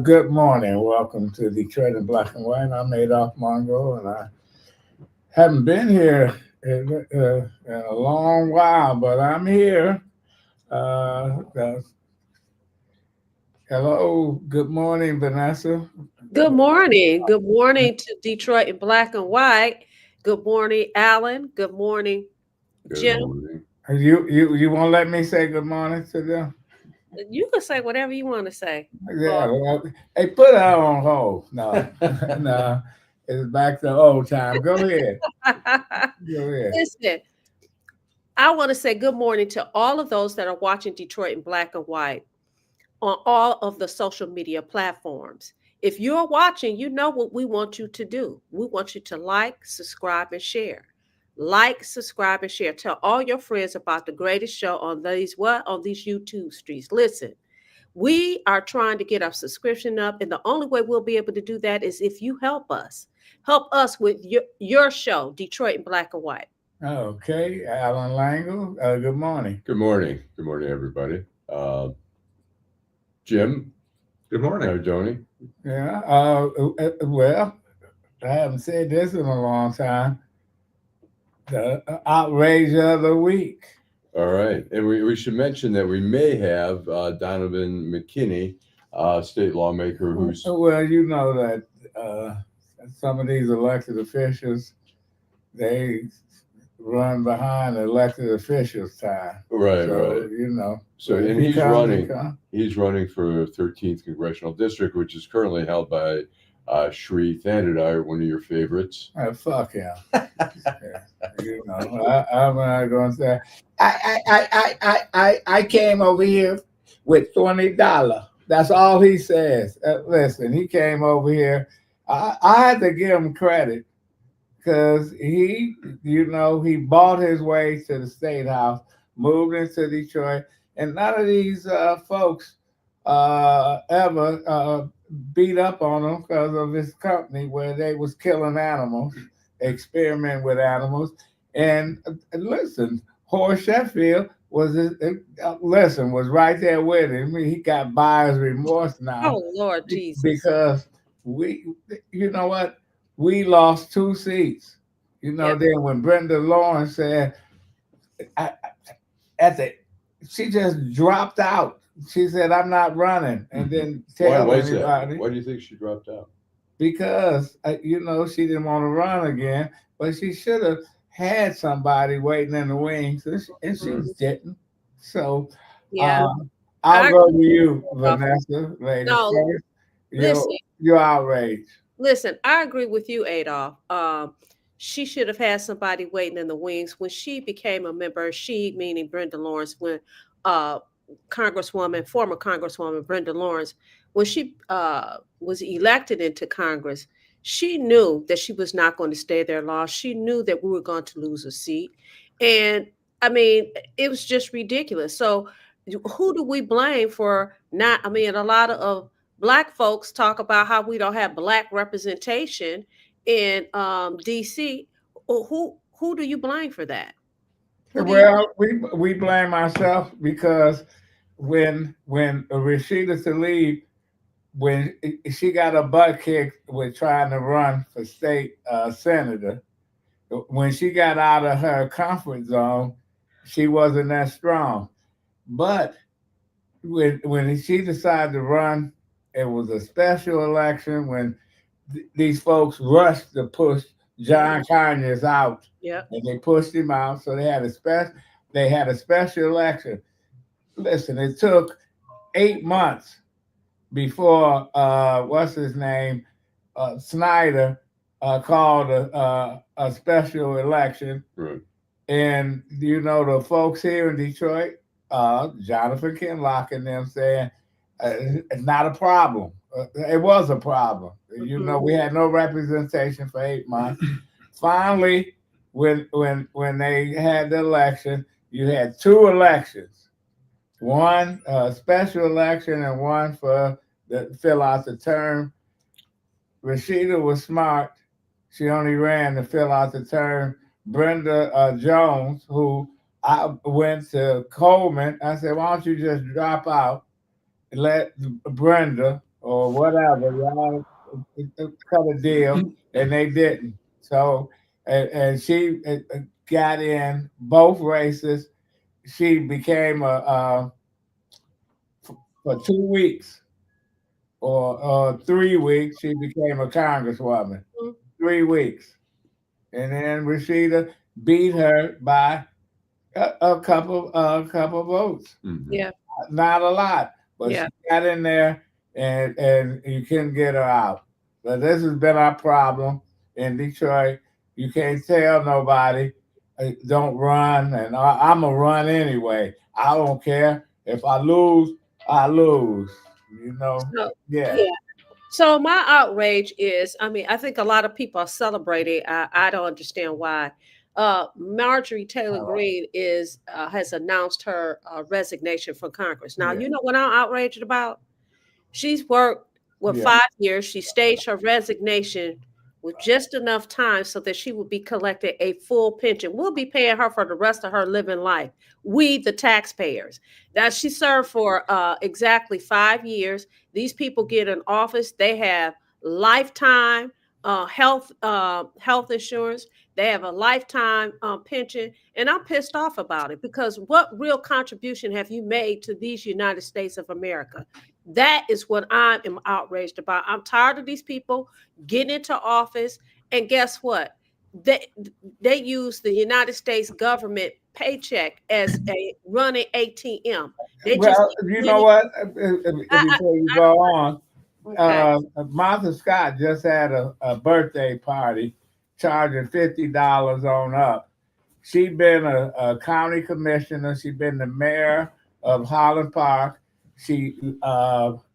Good morning. Welcome to Detroit in Black and White. I'm Adolph Mongo, and I haven't been here in a long while, but I'm here. Uh, Hello. Good morning, Vanessa. Good morning. Good morning to Detroit in black and white. Good morning, Allan. Good morning, Good Jim. morning. You won't let me say good morning to them? You can say whatever you want to say. Yeah. Well, hey, put her on hold. No, no. It's back to old time. Go ahead. Go ahead. Listen, I want to say good morning to all of those that are watching Detroit in black and white on all of the social media platforms. If you're watching, you know what we want you to do. We want you to like, subscribe, and share. Like, subscribe, and share. Tell all your friends about the greatest show on these YouTube streets. Listen, we are trying to get our subscription up, and the only way we'll be able to do that is if you help us. Help us with your show, Detroit in black and white. Okay, Allan Lengel. Good morning. Good morning. Good morning, everybody. Jim. Good morning. Nardone. Yeah. Well, I haven't said this in a long time. The outrage of the week. All right. And we should mention that we may have Donavan McKinney, state lawmaker, who's... Well, you know that some of these elected officials, they run behind elected officials' time. Right, so, right. You know. So, and he's running for 13th Congressional District, which is currently held by Shri Thanedar, one of your favorites. Fuck him. You know, I'm not going to say. I came over here with $20. That's all he says. Listen, he came over here. I had to give him credit because he bought his way to the State House, moved into Detroit, and none of these folks ever beat up on him because of his company where they was killing animals, experimenting with animals. And listen, Horace Sheffield was right there with him. He got buyer's remorse now. Oh, Lord Jesus. Because you know what? We lost 2 seats. You know, Then when Brenda Lawrence said, she just dropped out. She said, "I'm not running," and then tell everybody. Why do you think she dropped out? Because she didn't want to run again, but she should have had somebody waiting in the wings, and she didn't. So, I'll go to you, Vanessa, lady. No, listen, you're outraged. Listen, I agree with you, Adolph. She should have had somebody waiting in the wings when she became a member. She, meaning Brenda Lawrence, when former Congresswoman Brenda Lawrence, when she was elected into Congress, she knew that she was not going to stay there long. She knew that we were going to lose a seat. And I mean, it was just ridiculous. So who do we blame for not? I mean, a lot of Black folks talk about how we don't have Black representation in DC. Who do you blame for that? Well, we blame ourselves because when Rashida Tlaib, when she got a butt kicked with trying to run for state senator, when she got out of her comfort zone, she wasn't that strong. But when she decided to run, it was a special election when these folks rushed to push John Conyers out. Yeah. And they pushed him out. So they had a special election. Listen, it took 8 months before what's his name? Snyder called a special election. Right. And the folks here in Detroit, Jonathan Kinlock and them saying it's not a problem. It was a problem. We had no representation for 8 months. Finally, when they had the election, you had 2 elections, one special election and one for fill out the term. Rashida was smart. She only ran to fill out the term. Brenda Jones, who I went to Coleman, I said, "Why don't you just drop out and let Brenda or whatever. Y'all cut a deal, and they didn't. So, and she got in both races. She became for 2 weeks or 3 weeks. She became a congresswoman. 3 weeks, and then Rashida beat her by a couple votes. Yeah. Not a lot, but Yeah. she got in there, and you couldn't get her out. But this has been our problem in Detroit. You can't tell nobody don't run, and I'm gonna run anyway. I don't care if I lose. I lose. You know. So, Yeah. yeah. So my outrage is, I mean, I think a lot of people are celebrating. I don't understand why. Marjorie Taylor Greene has announced her resignation from Congress. Now, you know what I'm outraged about? She's worked 5 years. She staged her resignation with just enough time so that she would be collecting a full pension. We'll be paying her for the rest of her living life. We, the taxpayers. Now, she served for exactly 5 years. These people get in office. They have lifetime health insurance. They have a lifetime pension. And I'm pissed off about it because what real contribution have you made to these United States of America? That is what I am outraged about. I'm tired of these people getting into office. And guess what? They use the United States government paycheck as a running ATM. They just You know what? Before you go on, okay. Martha Scott just had a birthday party, charging $50 on up. She's been a county commissioner. She's been the mayor of Holland Park. She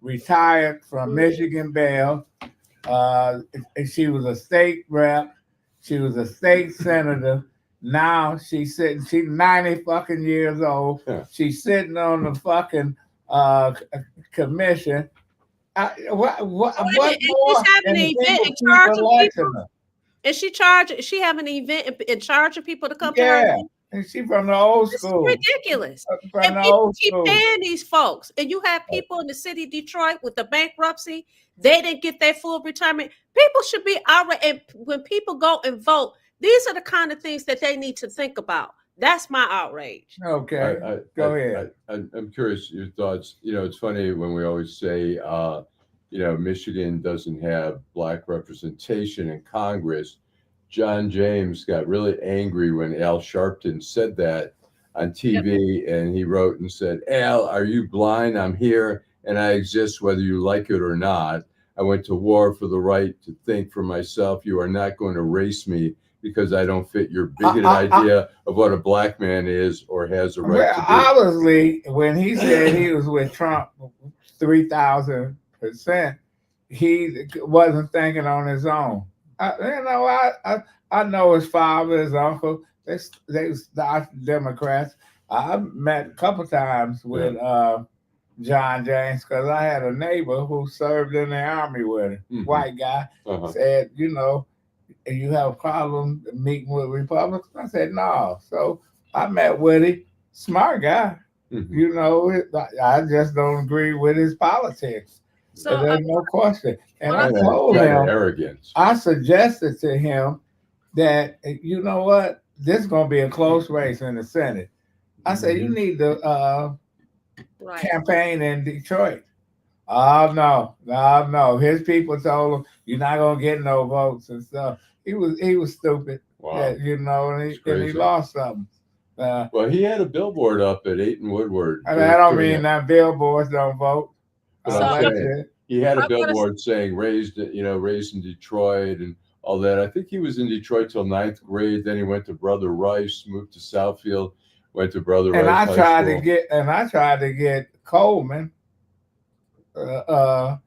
retired from Michigan Bell. She was a state rep. She was a state senator. Now she's 90 fucking years old. Yeah. She's sitting on the fucking commission. What more? She's having an event in charge of people. And she having an event in charge of people to come to her. And she from the old school. It's ridiculous. And people keep paying these folks. And you have people in the city of Detroit with the bankruptcy. They didn't get their full retirement. People should be outraged. And when people go and vote, these are the kind of things that they need to think about. That's my outrage. Okay, go ahead. I'm curious your thoughts. You know, it's funny when we always say, you know, Michigan doesn't have Black representation in Congress. John James got really angry when Al Sharpton said that on TV, and he wrote and said, "Al, are you blind? I'm here, and I exist whether you like it or not. I went to war for the right to think for myself. You are not going to race me because I don't fit your bigoted idea of what a Black man is or has a right to be." Obviously, when he said he was with Trump 3,000%, he wasn't thinking on his own. I know his father, his uncle. They Democrats. I met a couple times with John James because I had a neighbor who served in the army with him. White guy said, you know, you have a problem meeting with Republicans? I said, no. So I met with him. Smart guy. You know, I just don't agree with his politics. So there's no question. And I told him, arrogance. I suggested to him that, you know what, this is going to be a close race in the Senate. I said, you need to campaign in Detroit. Oh, no. His people told him, you're not going to get no votes and stuff. He was stupid. Wow. You know, and he lost something. Well, he had a billboard up at 8 and Woodward. I don't mean that billboards don't vote. He had a billboard saying raised in Detroit and all that. I think he was in Detroit till 9th grade. Then he went to Brother Rice, moved to Southfield, went to Brother Rice. And I tried to get Coleman to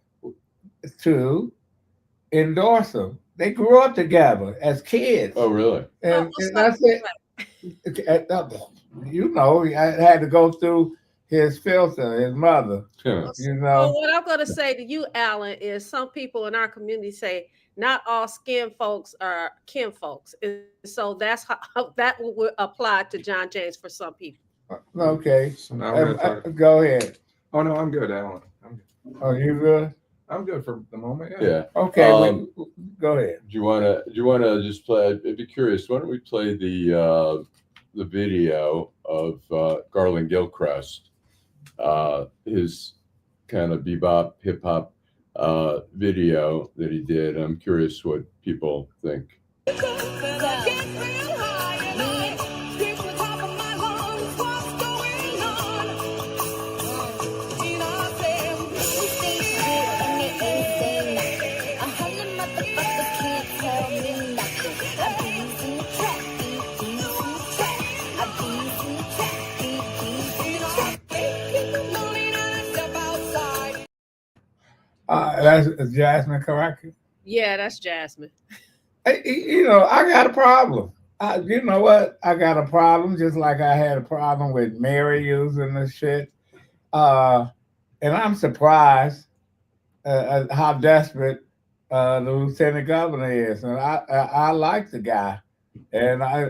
endorse him. They grew up together as kids. Oh, really? And that's it. You know, I had to go through his filter, his mother. Yeah. You know. Well, what I'm going to say to you, Allan, is some people in our community say not all skin folks are kin folks, and so that's how that would apply to John James for some people. Okay. So now go ahead. Oh no, I'm good, Allan. I'm good. Oh, you good? I'm good for the moment. Yeah. Okay, go ahead. Do you wanna just play? I'd be curious. Why don't we play the video of Garland Gilchrist, his kind of bebop hip hop video that he did. I'm curious what people think. That's Jasmine Caracas. Yeah, that's Jasmine. You know, I got a problem. You know what? I got a problem, just like I had a problem with Mary using this shit. And I'm surprised at how desperate the lieutenant governor is, and I like the guy, and I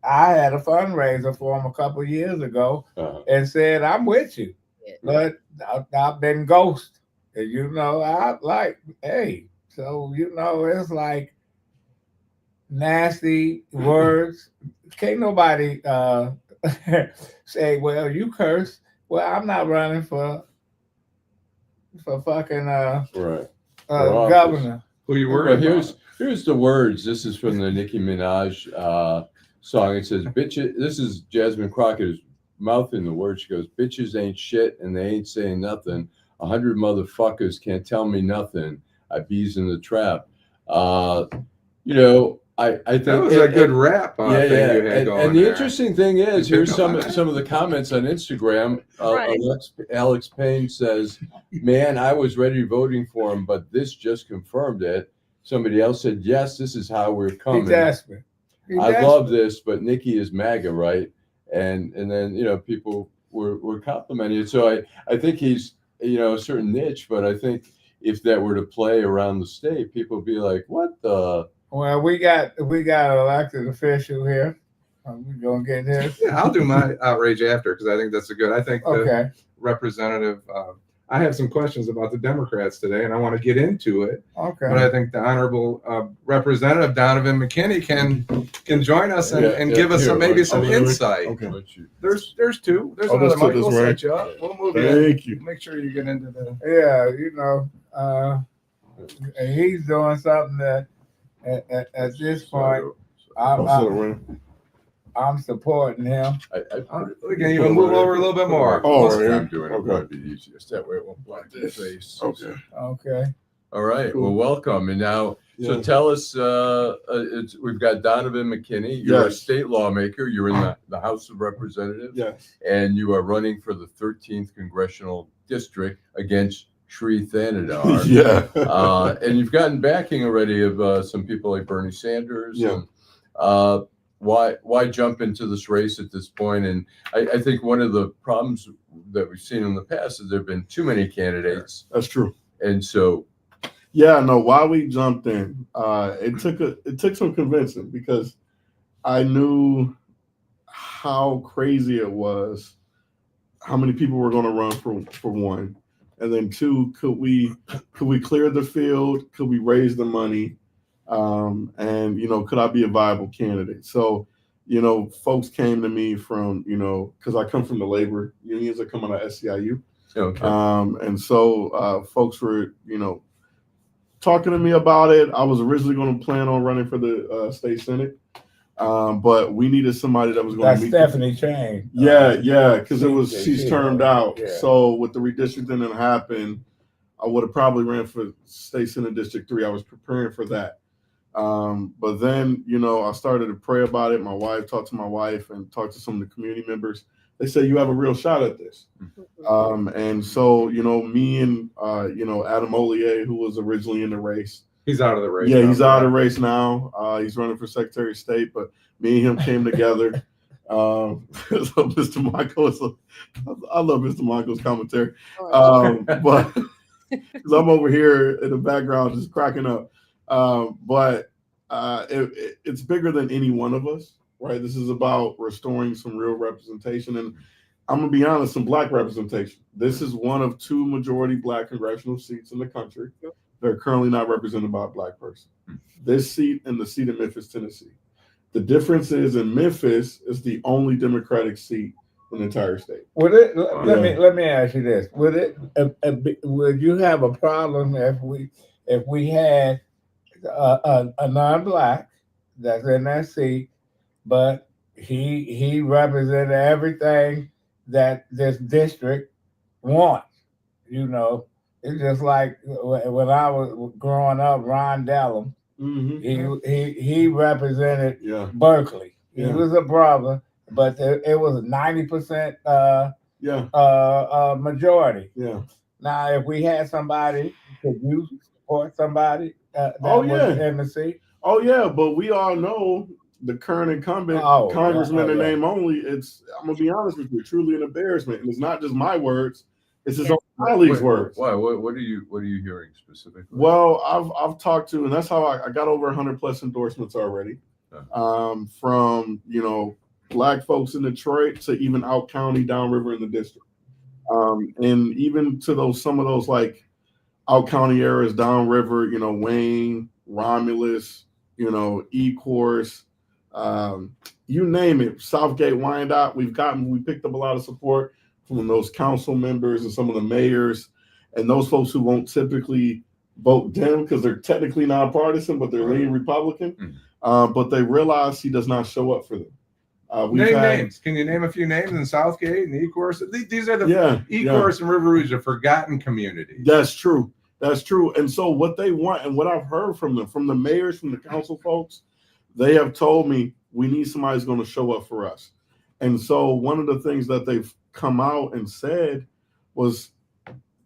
had a fundraiser for him a couple of years ago, and said I'm with you, but I've been ghosted. And, you know, I like, hey, so you know, it's like nasty words. Can't nobody say, well, you curse. Well, I'm not running for fucking Right. governor. Who you worried about? Here's the words. This is from the Nicki Minaj song. It says, "Bitches." This is Jasmine Crockett's mouthing the words. She goes, "Bitches ain't shit, and they ain't saying nothing. 100 motherfuckers can't tell me nothing. I bees in the trap." You know, I think that was a good rap. Thing you had going and the there. Interesting thing is, here's some of the comments on Instagram. Right. Alex Payne says, "Man, I was ready voting for him, but this just confirmed it." Somebody else said, "Yes, this is how we're coming." He's desperate. I love this, but Nikki is MAGA, right? And then, you know, people were complimenting it. So I think he's, you know, a certain niche, but I think if that were to play around the state, people would be like, what the? Well, we got an elected official here. We're gonna get this. Yeah, I'll do my outrage after, because I think that's a good. I think okay. Representative. I have some questions about the Democrats today, and I want to get into it. Okay. But I think the Honorable Representative Donavan McKinney can join us and give us some insight. Okay. There's two. There's another mic. We'll set you up. We'll move Thank you. Make sure you get into the. Yeah, you know, he's doing something that at this point, I'm supporting him. We can even move over a little bit more. I'm doing it. Might be easiest. That way it won't block your face. Okay. Okay. All right. Cool. Well, welcome. And now, so tell us, we've got Donavan McKinney. You're a state lawmaker. You're in the House of Representatives. Yes. And you are running for the 13th Congressional District against Shri Thanedar. Yeah. And you've gotten backing already of some people like Bernie Sanders. Yeah. And, why jump into this race at this point? And I think one of the problems that we've seen in the past is there have been too many candidates. That's true. And so, yeah, no, why we jumped in, it took some convincing, because I knew how crazy it was, how many people were going to run for one, and then two, could we clear the field? Could we raise the money? And, you know, could I be a viable candidate? So, you know, folks came to me from, you know, because I come from the labor unions that come out of SEIU. okay. And so folks were, you know, talking to me about it. I was originally going to plan on running for the state senate, but we needed somebody that was going to meet. Stephanie Chang. Yeah, because she's termed out. Yeah. So with the redistricting that happened, I would have probably ran for state senate district 3. I was preparing for that. But then, you know, I started to pray about it. My wife, talked to my wife and talked to some of the community members. They said, you have a real shot at this. And so, you know, me and, you know, Adam Ollier, who was originally in the race. He's out of the race. Yeah, he's out of the race now. He's running for Secretary of State, but me and him came together. So Mr. Mongo, I love Mr. Mongo's commentary. But because I'm over here in the background just cracking up. But it's bigger than any one of us, right? This is about restoring some real representation. And I'm gonna be honest, some black representation. This is one of 2 majority black congressional seats in the country. They're currently not represented by a black person. This seat and the seat in Memphis, Tennessee. The difference is in Memphis is the only Democratic seat in the entire state. Would it? Let me ask you this: would you have a problem if we had a non-black that's in that seat, but he represented everything that this district wants? You know, it's just like when I was growing up, Ron Dellum. He represented Berkeley. He was a brother, but it was 90% majority. Yeah. Now, if we had somebody, could you support somebody that was in the seat? Oh yeah, but we all know the current incumbent congressman in name only. I'm gonna be honest with you, truly an embarrassment, and it's not just my words; it's his own colleagues' words. Why? What are you hearing specifically? Well, I've talked to, and that's how I got over 100+ endorsements already, from black folks in Detroit to even out county, downriver in the district, and even to some of those like out county areas, downriver, Wayne, Romulus, Ecorse, you name it, Southgate, Wyandotte. We picked up a lot of support from those council members and some of the mayors and those folks who won't typically vote Dem because they're technically nonpartisan, but they're leaning Republican. But they realize he does not show up for them. Names. Can you name a few names in Southgate and Ecorse? These are the Ecorse and River Rouge, a forgotten community. That's true. That's true. And so what they want, and what I've heard from them, from the mayors, from the council folks, they have told me we need somebody who's going to show up for us. And so one of the things that they've come out and said was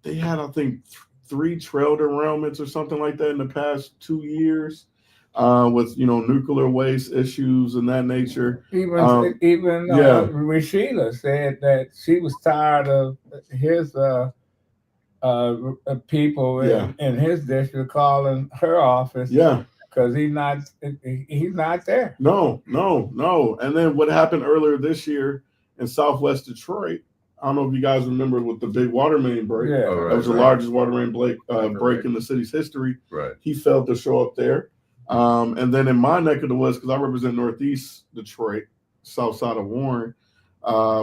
they had, I think, 3 trail derailments or something like that in the past 2 years, with nuclear waste issues and that nature. Even Rashida said that she was tired of his people in his district calling her office. Because he's not there. No. And then what happened earlier this year in Southwest Detroit, I don't know if you guys remember with the big water main break. That was the largest water main break in the city's history. Right. He failed to show up there. And then in my neck of the woods, because I represent Northeast Detroit, south side of Warren,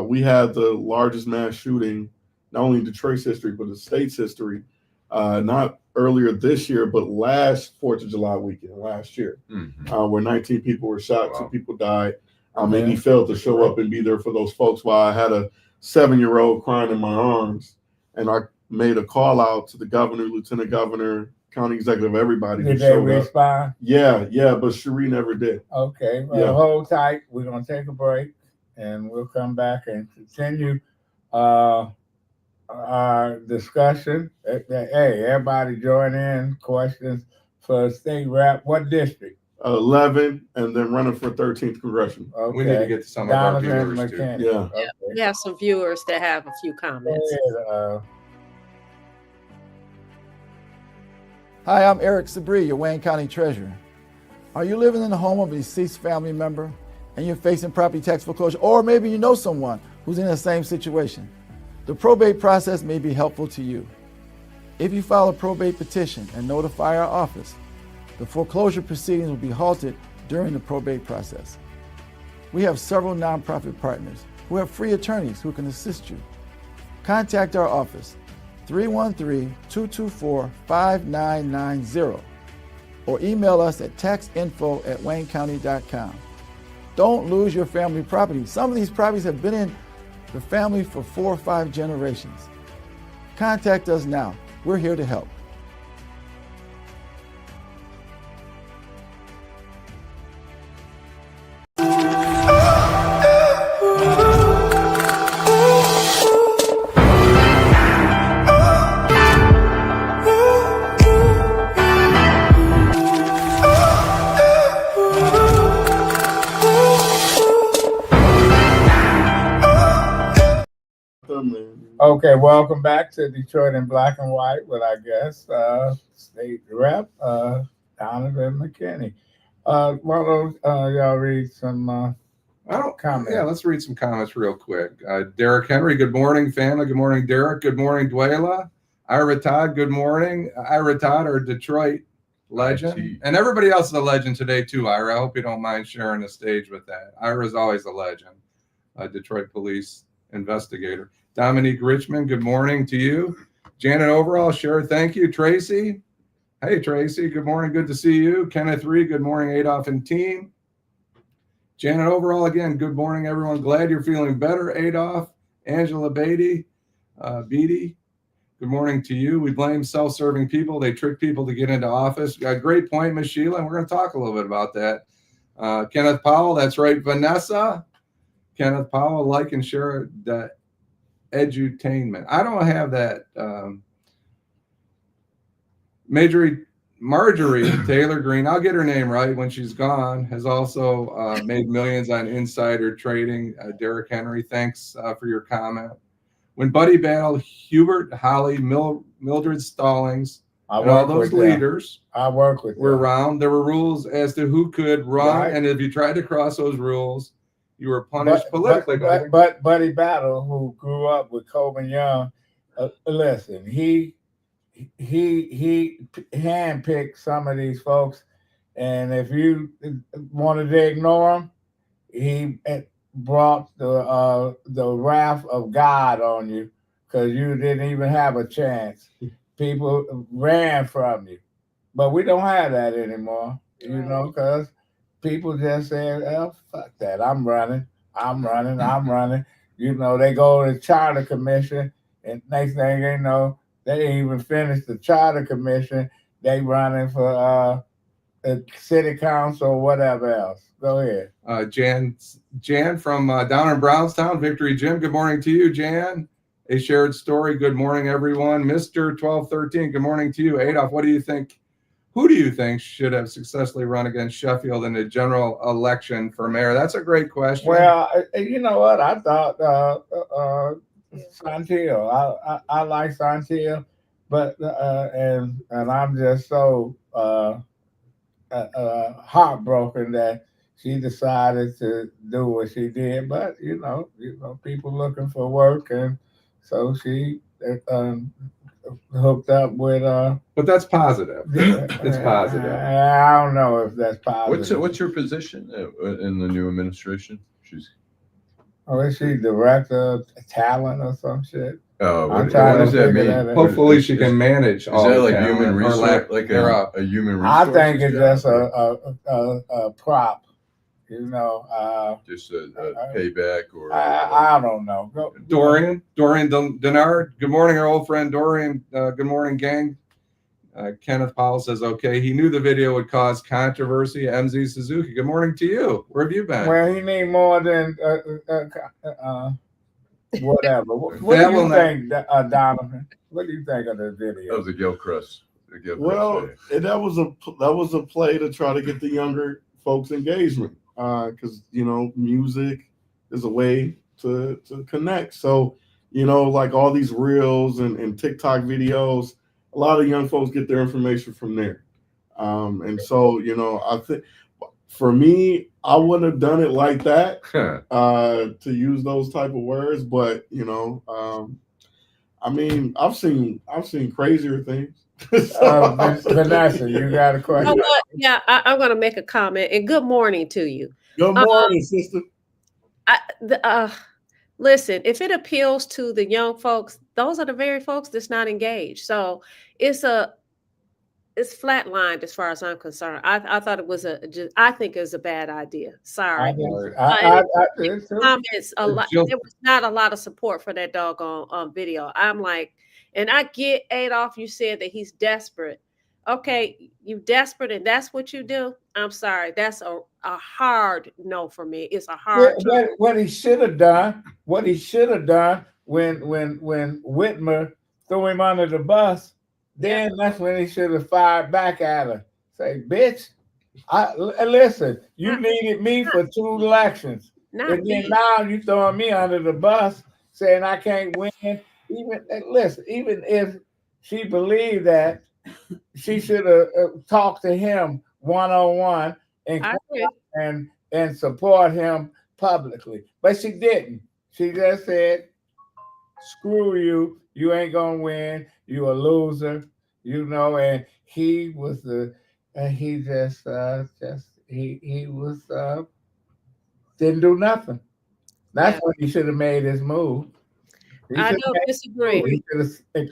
we had the largest mass shooting, not only in Detroit's history, but the state's history, not earlier this year, but last 4th of July weekend, last year, where 19 people were shot, 2 people died. And he failed to show up and be there for those folks while I had a 7-year-old crying in my arms. And I made a call out to the governor, lieutenant governor, county executive, everybody. Did they respond? Yeah, but Shri never did. Okay, well, hold tight. We're going to take a break, and we'll come back and continue our discussion. Hey, everybody join in. Questions for state rep. What district? 11, and then running for 13th congressional. Okay. We need to get to some of our Donavan viewers McKinney. too. Okay. We have some viewers that have a few comments. Hi, I'm Eric Sabri, your Wayne County Treasurer. Are you living in the home of a deceased family member and you're facing property tax foreclosure, or maybe you know someone who's in the same situation? The probate process may be helpful to you. If you file a probate petition and notify our office, the foreclosure proceedings will be halted during the probate process. We have several nonprofit partners who have free attorneys who can assist you. Contact our office, 313-224-5990, or email us at taxinfo@waynecounty.com. Don't lose your family property. Some of these properties have been in the family for 4 or 5 generations. Contact us now. We're here to help. Okay, welcome back to Detroit in Black and White with our guest, State Rep Donavan McKinney. Why don't y'all read some comment. Yeah, let's read some comments real quick. Derek Henry, good morning, family. Good morning, Derek. Good morning, Dwayla. Ira Todd, good morning. Ira Todd, our Detroit legend. And everybody else is a legend today, too, Ira. I hope you don't mind sharing the stage with that. Ira's always a legend. Detroit police investigator. Dominique Richmond, good morning to you. Janet Overall, sure, thank you. Tracy, hey, Tracy, good morning, good to see you. Kenneth Reed, good morning, Adolph and team. Janet Overall, again, good morning, everyone. Glad you're feeling better, Adolph. Angela Beatty, good morning to you. We blame self-serving people. They trick people to get into office. Great point, Ms. Sheila, and we're going to talk a little bit about that. Kenneth Powell, that's right, Vanessa. Kenneth Powell, like and share that edutainment. I don't have that. Marjorie Taylor Green, I'll get her name right when she's gone, has also made millions on insider trading. Derek Henry, thanks for your comment. When Buddy Battle, Hubert Holly, Mildred Stallings, and all those leaders were around, there were rules as to who could run, right. And if you tried to cross those rules, you were punished politically. But Buddy Battle, who grew up with Coleman Young, listen, he handpicked some of these folks, and if you wanted to ignore him, he brought the wrath of God on you because you didn't even have a chance. People ran from you, but we don't have that anymore, you know, because people just say, "Oh, fuck that! I'm running. You know, they go to the Charter Commission, and next thing they know, they ain't even finished the Charter Commission. They running for a city council or whatever else. Go ahead. Jan from down in Brownstown, Victory Gym. Good morning to you, Jan. A shared story. Good morning, everyone. Mr. 1213. Good morning to you, Adolph. What do you think? Who do you think should have successfully run against Sheffield in the general election for mayor? That's a great question. Well, you know what? I thought Santillo. I like Santillo, but and I'm just so heartbroken that she decided to do what she did. But you know, people looking for work, and so she hooked up with but that's positive. It's positive. I don't know if that's positive. What's your position in the new administration? Is she director of talent or some shit? What does that mean? Hopefully she can manage all that. Like human resource, like a human resource? I think it's just a prop. You know, just a payback, or I don't know. Dorian Denard. Good morning, our old friend Dorian. Good morning, gang. Kenneth Powell says, okay, he knew the video would cause controversy. MZ Suzuki, good morning to you. Where have you been? Well, he need more than whatever. What do you think, Donovan? What do you think of the video? That was a Gilchrist. That was a play to try to get the younger folks engagement. Because music is a way to connect. So like all these reels and TikTok videos, a lot of young folks get their information from there. And so I think for me, I wouldn't have done it like that to use those type of words. But I mean, I've seen crazier things. Vanessa, you got a question? Yeah, I'm going to make a comment. And good morning to you. Good morning, sister. Listen, if it appeals to the young folks, those are the very folks that's not engaged. So it's flatlined as far as I'm concerned. I thought it was I think it was a bad idea. Sorry. Comments a lot. There was not a lot of support for that doggone video. I'm like, and I get Adolph, you said that he's desperate. Okay, you desperate and that's what you do? I'm sorry. That's a hard no for me. It's a hard what he should have done when Whitmer threw him under the bus, then that's when he should have fired back at her. Say, bitch, listen, you needed me for 2 elections. And then now you throwing me under the bus saying I can't win. Even if she believed that, she should have talked to him one-on-one and support him publicly, but she didn't. She just said, "Screw you! You ain't gonna win. You a loser." You know, and he was he just he was didn't do nothing. That's when he should have made his move. I don't disagree. He should have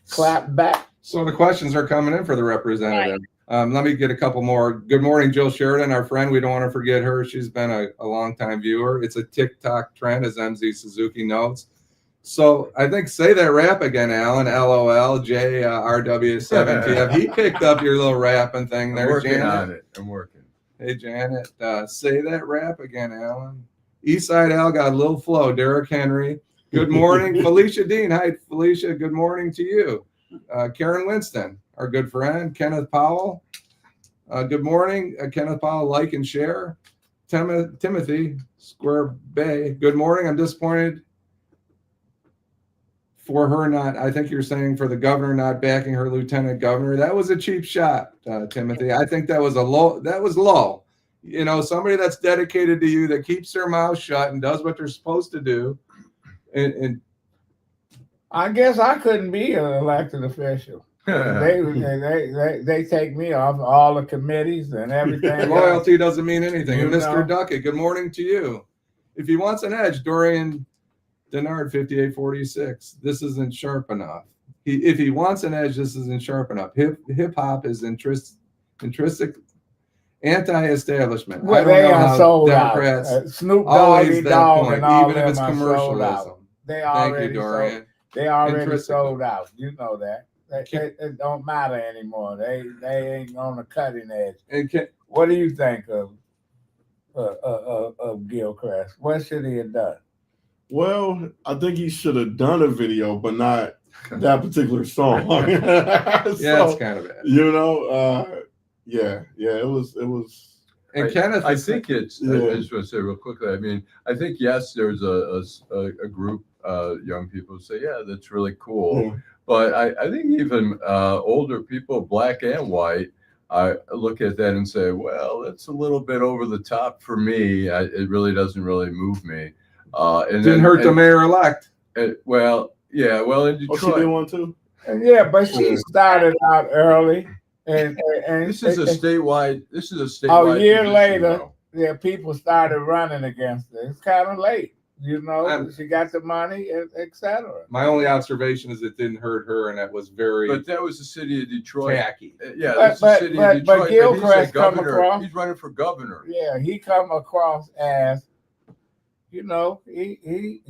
clapped back. So the questions are coming in for the representative. Let me get a couple more. Good morning, Jill Sheridan, our friend. We don't want to forget her. She's been a long-time viewer. It's a TikTok trend, as MZ Suzuki notes. So I think say that rap again, Allan. LOL, JRW7TF. He picked up your little rapping thing there. I'm working Janet. on it. I'm working. Hey, Janet. Say that rap again, Allan. Eastside Al got a little flow. Derrick Henry. Good morning, Felicia Dean. Hi, Felicia. Good morning to you. Karen Winston, our good friend. Kenneth Powell. Good morning, Kenneth Powell. Like and share. Timothy Square Bay. Good morning. I'm disappointed for her not, I think you're saying for the governor not backing her lieutenant governor. That was a cheap shot, Timothy. I think that was low. You know, somebody that's dedicated to you, that keeps their mouth shut and does what they're supposed to do. And I guess I couldn't be an elected official. They take me off all the committees and everything. Loyalty doesn't mean anything. And Mr. know? Duckett, good morning to you. If he wants an edge, Dorian Denard, 5846. This isn't sharp enough. If he wants an edge, this isn't sharp enough. Hip hop is intrinsic anti-establishment. Well, they are sold Democrats out. Snoop Doggy Dogg and all even if it's commercialism. They already Thank you, Dorian. They already sold out. You know that. It don't matter anymore. They ain't on the cutting edge. What do you think of Gilchrist? What should he have done? Well, I think he should have done a video, but not that particular song. It's kind of bad. You know, it was. And Kenneth, I think it's. I just want to say real quickly. I mean, I think yes, there's a group young people who say, yeah, that's really cool. Yeah. But I think even older people, black and white, I look at that and say, well, that's a little bit over the top for me. It really doesn't really move me. And didn't hurt the mayor-elect. Well, in Detroit. She did one too. Yeah, but she started out early, and this is a statewide. A year later, people started running against her. It's kind of late. You know, she got the money, etc. My only observation is it didn't hurt her, and that was very. But that was the city of Detroit. Tacky. Yeah, that's the city of Detroit. But Gilchrist come across. He's running for governor. Yeah, he come across as, you know, he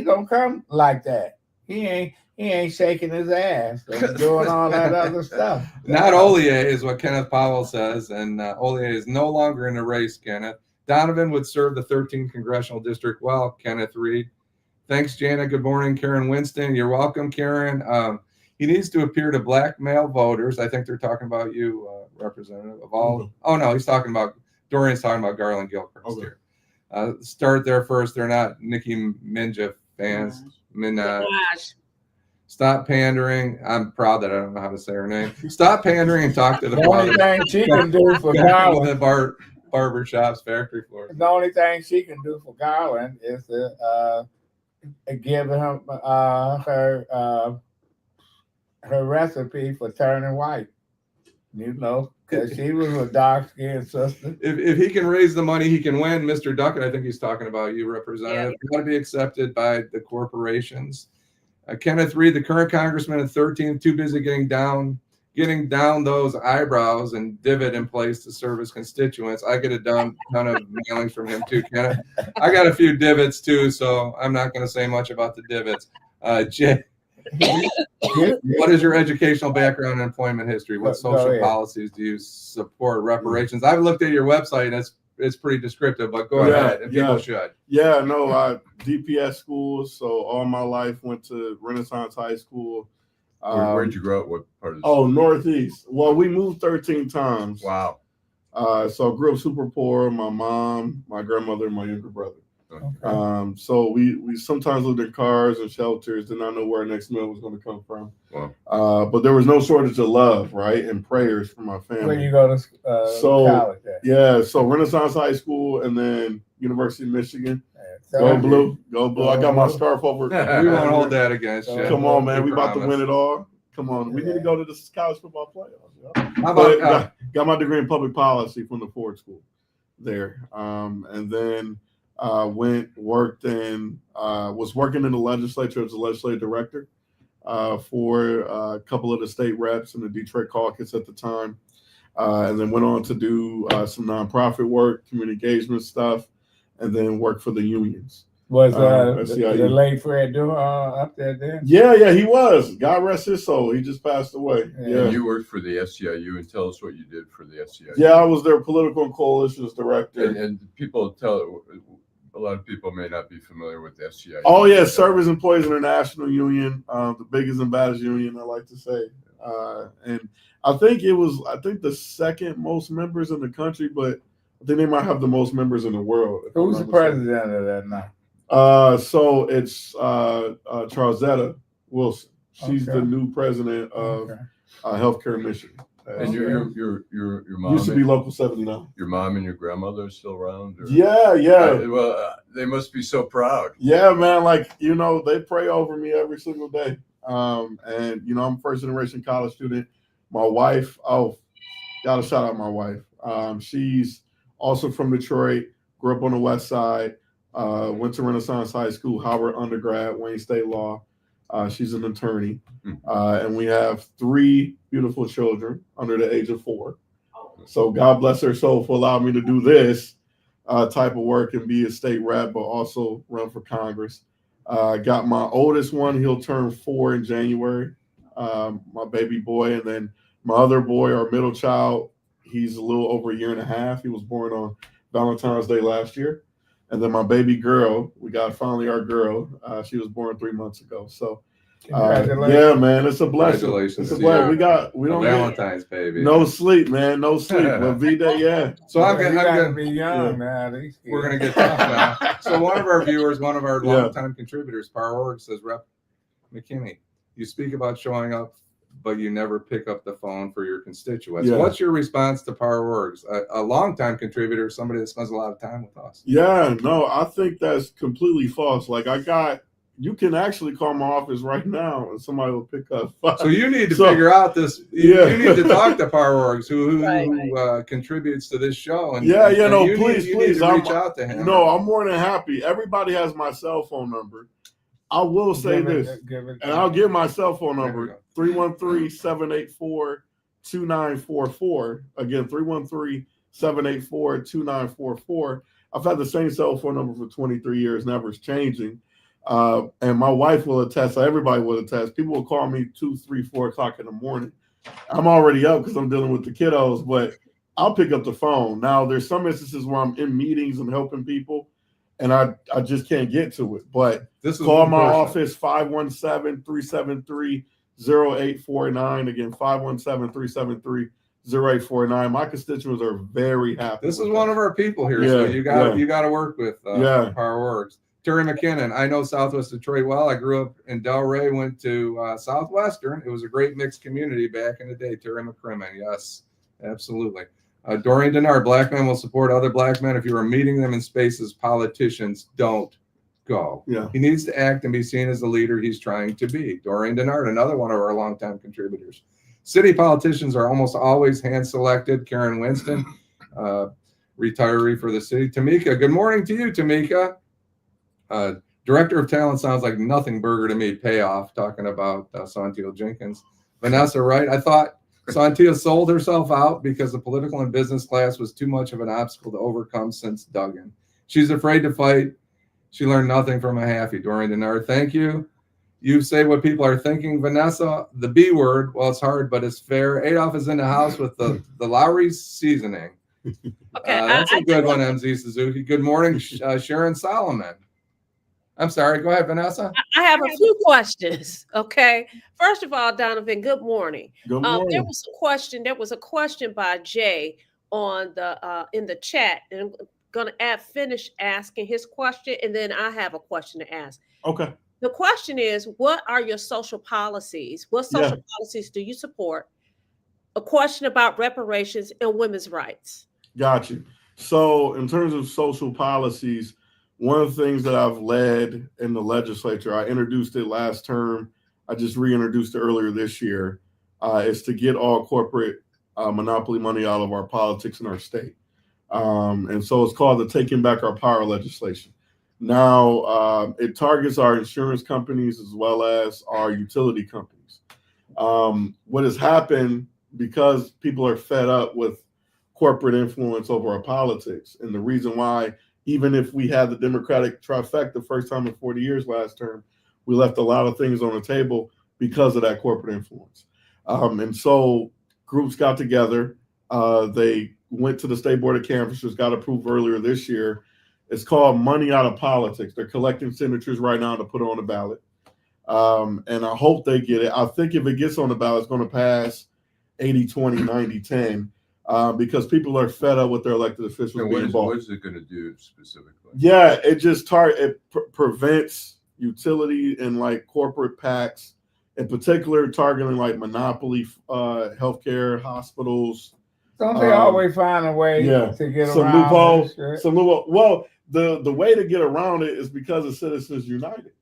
don't come like that. He ain't shaking his ass and doing all that other stuff. Not Ollier is what Kenneth Powell says, and Ollier is no longer in the race, Kenneth. Donavan would serve the 13th Congressional District well, Kenneth Reed. Thanks, Janet. Good morning, Karen Winston. You're welcome, Karen. He needs to appear to blackmail voters. I think they're talking about you, Representative, of all. Mm-hmm. Oh, no, Dorian's talking about Garland Gilchrist here. Start there first. They're not Nicki Minaj fans. Minaj. Stop pandering. I'm proud that I don't know how to say her name. Stop pandering and talk to the only thing she can do for Garland. Barber shops, factory floors. The only thing she can do for Garland is to give him her recipe for turning white. You know, because she was a dark-skinned sister. If he can raise the money, he can win. Mr. Duckett, I think he's talking about you, Representative. You got to be accepted by the corporations. Kenneth Reed, the current congressman at 13, too busy getting down those eyebrows and divot in place to serve his constituents. I get a ton of mailings from him too, Kenneth. I got a few divots too, so I'm not going to say much about the divots. Jay, what is your educational background and employment history? What social policies do you support? Reparations. I've looked at your website and it's pretty descriptive, but go ahead, and people should. Yeah, no, DPS schools. So all my life went to Renaissance High School. Where'd you grow up? What part of the city? Northeast. Well, we moved 13 times. Wow. So I grew up super poor. My mom, my grandmother, and my younger brother. Okay. So we sometimes lived in cars and shelters, did not know where our next meal was going to come from. Wow. But there was no shortage of love, right, and prayers for my family. Where you go to college at? Yeah, so Renaissance High School, and then University of Michigan. So Go blue, go blue. I got my scarf over. We won't hold that against you. Come on, man. We about to promise. win it all. Come on. We need to go to the college football playoffs. You know? How But about got my degree in public policy from the Ford School there. And then was working in the legislature as a legislative director for a couple of the state reps in the Detroit caucus at the time. And then went on to do some nonprofit work, community engagement stuff, and then worked for the unions. Was SEIU. the late Fred up there then? Yeah, he was. God rest his soul. He just passed away. Yeah. And you worked for the SEIU, and tell us what you did for the SEIU. Yeah, I was their political and coalitions director. And a lot of people may not be familiar with the SEIU. Oh yeah, Service Employees International Union, the biggest and baddest union, I like to say. And I think the second most members in the country, but I think they might have the most members in the world. Who's the president of that now? So it's Charzetta Wilson. She's the new president of Healthcare Michigan. And your mom used to be Local 79. Your mom and your grandmother are still around? Or? Yeah. Well, they must be so proud. Yeah, man. Like, they pray over me every single day. And I'm a first generation college student. My wife, gotta shout out my wife. She's also from Detroit, grew up on the west side, went to Renaissance High School, Howard undergrad, Wayne State Law. She's an attorney. And we have 3 beautiful children under the age of 4. So God bless her soul for allowing me to do this type of work and be a state rep, but also run for Congress. Got my oldest one, he'll turn 4 in January, my baby boy. And then my other boy, our middle child, he's a little over a year and a half. He was born on Valentine's Day last year. And then my baby girl, we got finally our girl. She was born 3 months ago. So yeah, man, it's a blessing. Congratulations. It's a blessing. We don't Valentine's baby. No sleep, man. No sleep. But Vida, yeah. So I'm gonna gonna be young now. we're gonna get tough now. So one of our viewers, one of our longtime contributors, Power Org, says, Rep McKinney, you speak about showing up, but you never pick up the phone for your constituents. Yeah. What's your response to Power Orgs? A longtime contributor, somebody that spends a lot of time with us. Yeah, no, I think that's completely false. Like you can actually call my office right now and somebody will pick up. So you need to figure out this. You need to talk to Power Orgs who contributes to this show. And please, reach out to him. No, I'm more than happy. Everybody has my cell phone number. I will say and I'll give my cell phone number, 313-784-2944. Again, 313-784-2944. I've had the same cell phone number for 23 years, never is changing. And my wife will attest, everybody will attest. People will call me 2, 3, 4 o'clock in the morning. I'm already up because I'm dealing with the kiddos, but I'll pick up the phone. Now, there's some instances where I'm in meetings and helping people, and I just can't get to it. But call my office, 517-373-0849. Again, 517-373-0849. My constituents are very happy. This is one of our people here, so you got to work with Power Orgs. Terry McKinnon, I know Southwest Detroit well. I grew up in Delray, went to Southwestern. It was a great mixed community back in the day. Terry McCrimmon, yes, absolutely. Doreen Denard, black men will support other black men. If you are meeting them in spaces, politicians don't go. Yeah. He needs to act and be seen as the leader he's trying to be. Doreen Denard, another one of our longtime contributors. City politicians are almost always hand-selected. Karen Winston, retiree for the city. Tamika, good morning to you, Tamika. Director of Talent sounds like nothing burger to me. Payoff, talking about Santia Jenkins. Vanessa, right? I thought Santia sold herself out because the political and business class was too much of an obstacle to overcome since Duggan. She's afraid to fight. She learned nothing from a halfie. Dorian Denard, thank you. You say what people are thinking. Vanessa, the B word, well, it's hard, but it's fair. Adolph is in the house with the Lowry's seasoning. Okay, that's a good one, MZ Suzuki. Good morning, Sharon Solomon. I'm sorry. Go ahead, Vanessa. I have a few questions. Okay. First of all, Donovan, good morning. Good morning. There was a question by Jay on the in the chat, and I'm gonna finish asking his question, and then I have a question to ask. Okay. The question is, what are your social policies? What social policies do you support? A question about reparations and women's rights. Got you. So in terms of social policies, one of the things that I've led in the legislature, I introduced it last term. I just reintroduced it earlier this year, is to get all corporate monopoly money out of our politics in our state. And so it's called the Taking Back Our Power legislation. Now, it targets our insurance companies as well as our utility companies. What has happened, because people are fed up with corporate influence over our politics, and the reason why, even if we had the Democratic trifecta first time in 40 years last term, we left a lot of things on the table because of that corporate influence. And so groups got together. They went to the State Board of Canvassers, got approved earlier this year. It's called Money Out of Politics. They're collecting signatures right now to put on the ballot. And I hope they get it. I think if it gets on the ballot, it's going to pass 80-20, 90-10. Because people are fed up with their elected officials being involved. What is it going to do specifically? Yeah, it just prevents utility and like corporate PACs, in particular targeting like monopoly healthcare, hospitals. Don't they always find a way to get some around loopholes? this? Some loophole. Well, the way to get around it is because of Citizens United,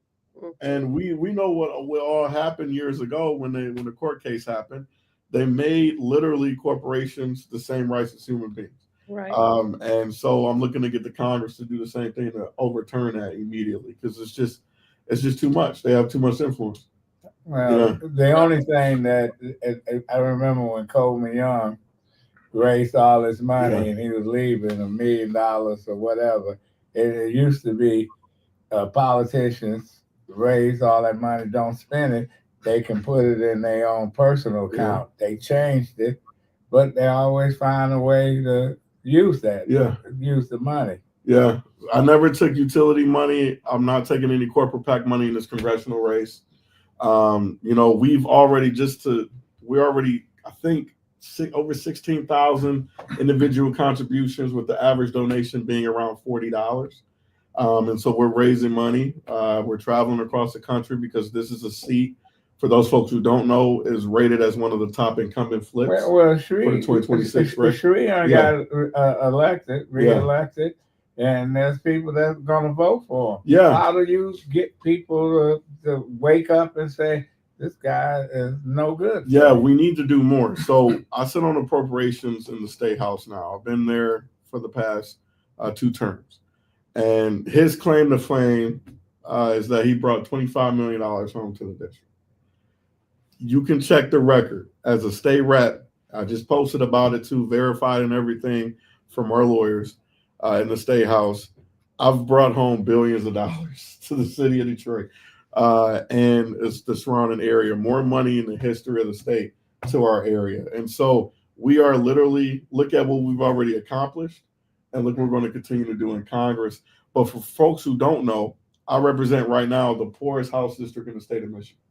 and we know what all happened years ago when the court case happened. They made literally corporations the same rights as human beings. Right. And so I'm looking to get the Congress to do the same thing, to overturn that immediately, because it's just too much. They have too much influence. Well, the only thing that I remember when Coleman Young raised all his money and he was leaving $1 million or whatever, it used to be politicians raise all that money, don't spend it. They can put it in their own personal account. They changed it, but they always find a way to use that. Use the money. Yeah. I never took utility money. I'm not taking any corporate PAC money in this congressional race. We've already I think over 16,000 individual contributions, with the average donation being around $40. And so we're raising money. We're traveling across the country because this is a seat, for those folks who don't know, is rated as one of the top incumbent flips well, Shri, for the 2026 race. Shri got reelected, and there's people that's going to vote for him. Yeah. How do you get people to wake up and say, this guy is no good? Yeah, we need to do more. So I sit on appropriations in the State House now. I've been there for the past 2 terms. And his claim to fame is that he brought $25 million home to the district. You can check the record. As a state rep, I just posted about it too, verified and everything from our lawyers in the State House. I've brought home billions of dollars to the city of Detroit and it's the surrounding area, more money in the history of the state to our area. And so we are literally, look at what we've already accomplished and look what we're going to continue to do in Congress. But for folks who don't know, I represent right now the poorest House district in the state of Michigan.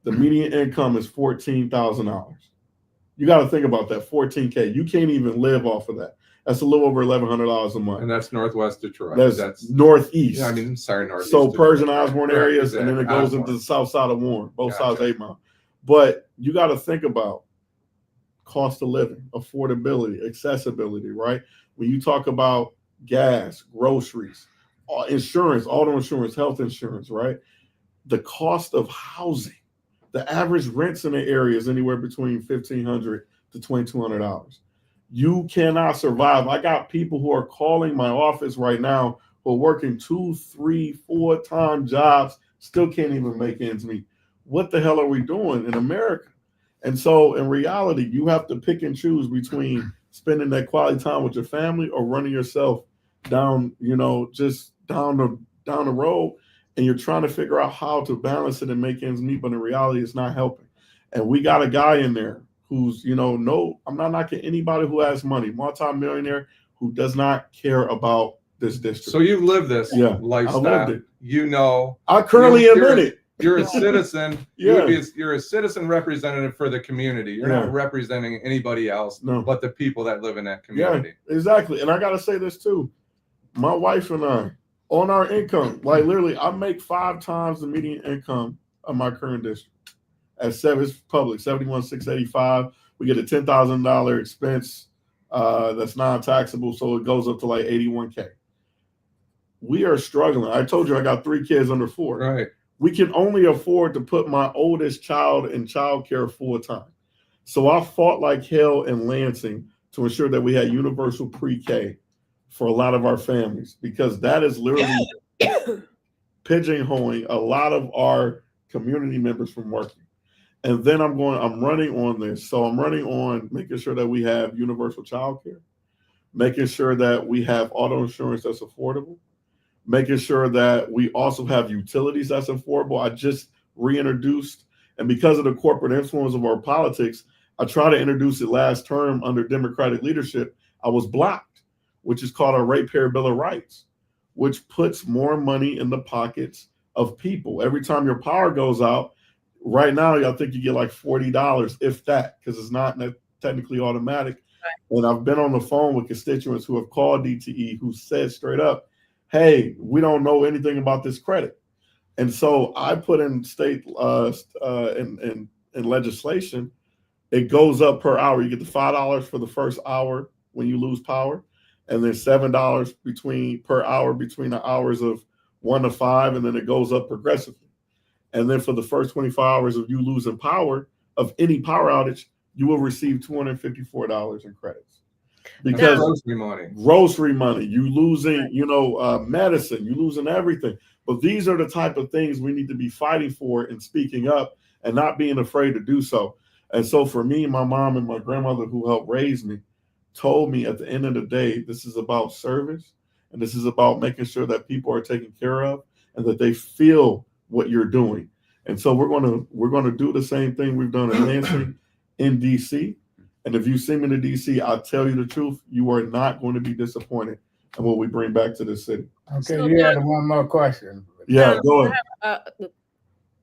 The median income is $14,000. You got to think about that, $14K. You can't even live off of that. That's a little over $1,100 a month. And that's Northwest Detroit. That's Northeast. Yeah, Northeast. So Persian Osborne areas, and then it goes into the south side of Warren, both sides of 8 Mile. But you got to think about cost of living, affordability, accessibility, right? When you talk about gas, groceries, insurance, auto insurance, health insurance, right? The cost of housing. The average rents in the area is anywhere between $1,500 to $2,200. You cannot survive. I got people who are calling my office right now who are working 2, 3, 4-time jobs, still can't even make ends meet. What the hell are we doing in America? And so in reality, you have to pick and choose between spending that quality time with your family or running yourself down, just down the road. And you're trying to figure out how to balance it and make ends meet, but in reality, it's not helping. And we got a guy in there who's, no, I'm not knocking anybody who has money, multi-millionaire who does not care about this district. So you live this lifestyle. I lived it. I currently am in it. You're a citizen. Yeah. You're a citizen representative for the community. You're not representing anybody else but the people that live in that community. Yeah, exactly. And I got to say this too. My wife and I, on our income, like literally, I make 5 times the median income of my current district. At it's public, $71,685. We get a $10,000 expense that's non-taxable, so it goes up to like 81K. We are struggling. I told you I got 3 kids under 4. Right. We can only afford to put my oldest child in childcare full time. So I fought like hell in Lansing to ensure that we had universal pre-K for a lot of our families, because that is literally pigeonholing a lot of our community members from working. And then I'm running on this. So I'm running on making sure that we have universal childcare, making sure that we have auto insurance that's affordable, making sure that we also have utilities that's affordable. I just reintroduced, and because of the corporate influence of our politics, I tried to introduce it last term under Democratic leadership. I was blocked, which is called a Ratepayer Bill of Rights, which puts more money in the pockets of people. Every time your power goes out, right now, I think you get like $40, if that, because it's not technically automatic. Right. And I've been on the phone with constituents who have called DTE who said straight up, hey, we don't know anything about this credit. And so I put in state in legislation, it goes up per hour. You get the $5 for the first hour when you lose power, and then $7 per hour between the hours of 1 to 5, and then it goes up progressively. And then for the first 24 hours of you losing power of any power outage, you will receive $254 in credits. Because grocery money, you losing, medicine, you losing everything. But these are the type of things we need to be fighting for and speaking up and not being afraid to do so. And so for me, my mom and my grandmother who helped raise me told me at the end of the day, this is about service, and this is about making sure that people are taken care of and that they feel what you're doing. And so we're going to do the same thing we've done in Lansing, in DC. And if you see me in DC, I'll tell you the truth, you are not going to be disappointed in what we bring back to the city. Okay, so you had one more question. Yeah, go ahead.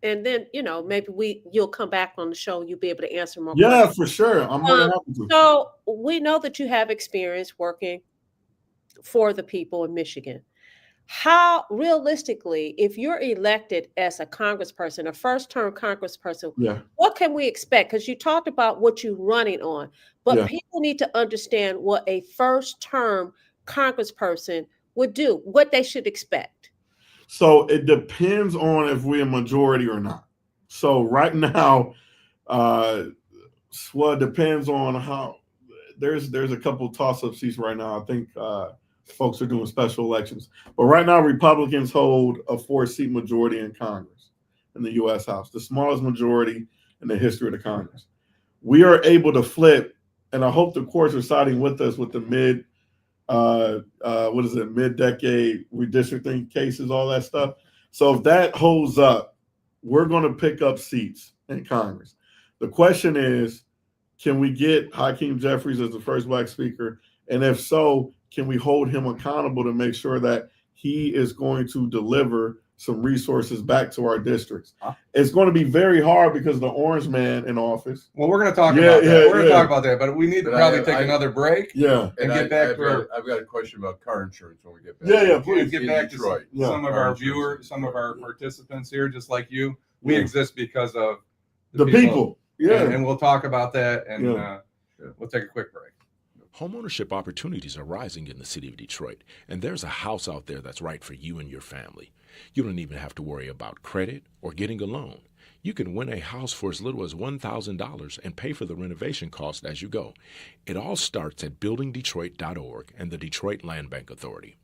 And then, maybe you'll come back on the show and you'll be able to answer more questions. Yeah, for sure. I'm more than happy to. So we know that you have experience working for the people in Michigan. How realistically, if you're elected as a congressperson, a first-term congressperson, what can we expect? Because you talked about what you're running on, but people need to understand what a first-term congressperson would do, what they should expect. So it depends on if we're a majority or not. So right now, well, it depends on how. There's a couple toss-up seats right now. I think folks are doing special elections. But right now, Republicans hold a 4-seat majority in Congress, in the U.S. House, the smallest majority in the history of the Congress. We are able to flip, and I hope the courts are siding with us with the mid-decade redistricting cases, all that stuff. So if that holds up, we're going to pick up seats in Congress. The question is, can we get Hakeem Jeffries as the first Black speaker? And if so, can we hold him accountable to make sure that he is going to deliver some resources back to our districts? It's going to be very hard because the orange man in office. Well, we're going to talk about that. We're going to talk about that, but we need to probably take another break. Yeah. And get back to I've got a question about car insurance when we get back. Yeah, please get back to some of our viewers, some of our participants here, just like you. We exist because of the people. Yeah. And we'll talk about that, and we'll take a quick break. Homeownership opportunities are rising in the city of Detroit, and there's a house out there that's right for you and your family. You don't even have to worry about credit or getting a loan. You can win a house for as little as $1,000 and pay for the renovation cost as you go. It all starts at buildingdetroit.org and the Detroit Land Bank Authority.